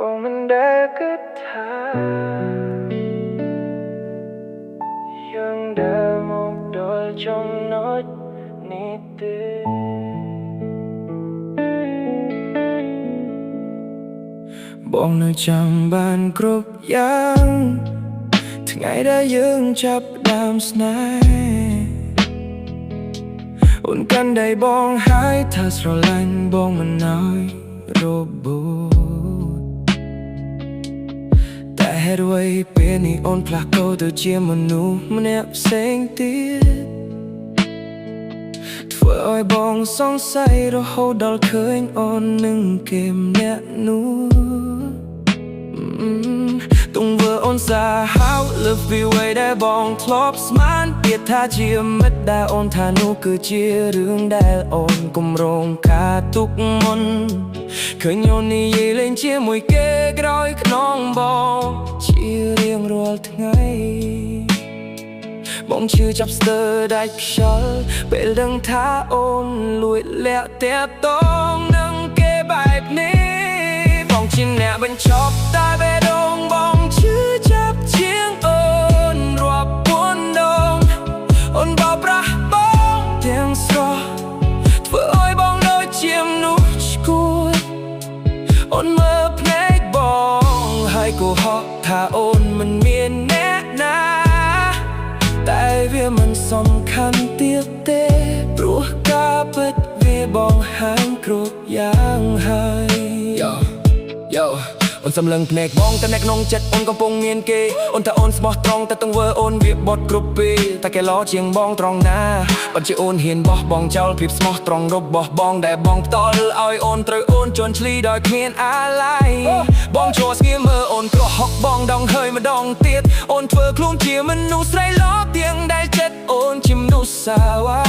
បងមិនដែលគិតថាយើងដែលមកដល់ចំណុចនេះទេបងនៅចាំបានគ្រប់យ៉ាងថ្ងៃដែលយើងចាប់ផ្ដើមស្នេហ៍អូនកាន់ដៃបងហើយថាស្រឡាញ់បងមិនឲ្យរបូតតែហេតុអ្វីពេលនេះអូនផ្លាស់ប្ដូរទៅជាមនុស្សម្នាក់ផ្សេងទៀតធ្វើឲ្យបងសង្ស័យរហូតដល់ឃើញអូននឹងគេម្នាក់នោះទង្វើអូនសាហាវលើសពីអ្វីដែលបងធ្លាប់ស្មានទៀតថាជាមិត្តដែលអូនថានោះគឺជារឿងដែលអូនគំរងការទុកមុនឃើញអូននិយាយលេងជាមួយគេក្រោយខ្នងបងជារៀងរាល់ថ្ងៃបងឈឺចាប់ស្ទើរដាច់ខ្យល់ពេលដឹងថាអូនលួចលាក់តាក់ទងនឹងគេបែបនេះបងជាអ្នកបញ្ចប់តែបេះដូងបងឈឺចាប់ជាងអូនរាប់ពាន់ដងអូនបោកប្រាស់បងទាំងស្រស់ធ្វើឲ្យបងដូចជាមនុស្សឈួតអូនមើលភ្នែកបងហើយក៏ហក់ថាអូនមិនមានអ្នកណាតែវាមិនសំខាន់ទៀតទេព្រោះការពិតវាបងហាញគ្រប់យ៉ាងហើយYo អូនសំឡឹងភ្នែកបងតែនៅក្នុងចិត្តអូនកំពុងមានគេអូនថាអូនស្មោះត្រង់តែទង្វើអូនវាបត់គ្រប់ពេលតែគេឡជាងបងត្រង់ណាបើជាអូនហ៊ានបោះបងចោលភាពស្មោះត្រង់របស់បងដែលបងផ្ដាល់ឲ្យអូនត្រូវអូនជន់ឈ្លីដោយគ្មានអាឡ័យបងឈរស្ងៀមមើលអូនក្រហកបងដងហើយម្ដងទៀតអូនធ្វើខ្លួនជាមនុស្សស្រីឡប់ទៀងដែលចិត្តអូនជាមនុស្សសាវ៉ា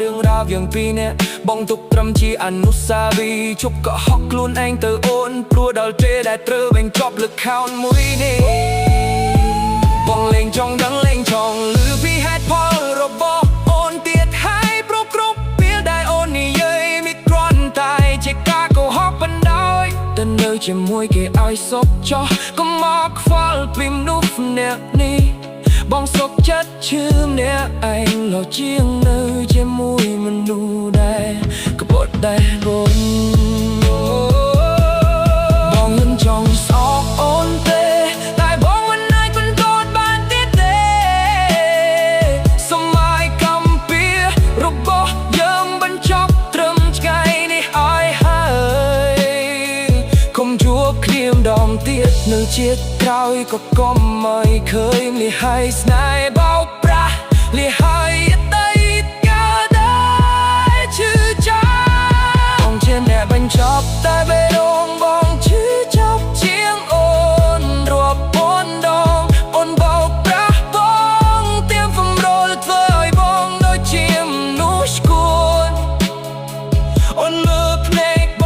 រឿងរ៉ាវយ៉ាងពីរនាក់បងទុកត្រឹមជាអនុស្សាវរីយ៍ជប់ក៏ហក់ខ្លួនឯងទៅអូនព្រោះដល់ពេលដែលត្រូវវិញចប់លើខោនមួយនេះបងលេងចង់ដឹងលេងចង់ឮពីហេតុផលរបស់អូនទៀតហើយព្រោះគ្រប់ពេលដែលអូននិយាយមិនគ្រាន់តែជាការកុហកបណ្ដោយតែនៅជាមួយគេឲ្យសុខចោះកុំមកខ្វល់ពីមនុស្សម្នាក់នេះបងសុខចិត្តឈឺម្នាក់ឯងលោជាងនៅជាមួយមនុស្សដែលក្បត់ដែលបងមិនចង់សោកអូនទេតែបងមិនអាចបន្តបានទៀតទេសម័យកំពីរបស់យើងបញ្ចប់ត្រឹមថ្ងៃនេះឲ្យហើយកុំជួបគ្នាម្ដងទៀតនៅជាតិក្រោយក៏កុំឲ្យឃើញលិហើយស្នេហ៍បោកប្រាស់លិហើយអតីតកាលដែលឈឺចាប់បងជាអ្នកបញ្ចប់តែបេះដូងបងឈឺចាប់ជាងអូនរាប់ពាន់ដងអូនបោកប្រាស់បងទៀមបំរលធ្វើឲ្យបងដូចជាមនុស្សគួរអូនមើលភ្នែកប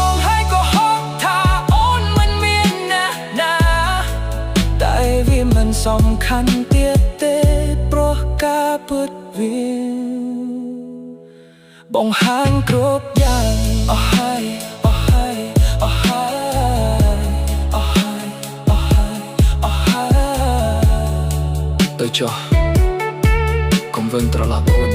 ងហើយក៏ហក់ថាអូនមិនមានអ្នកណាតែវាមិនសំខាន់ទៀតទេព្រោះការពិតវាបងហាញគ្រប់យ៉ាងអស់ហើយអស់ហើយអស់ហើយអស់ហើយអស់ហើយអស់ហើយទៅចុះកុំវិលត្រឡប់អូន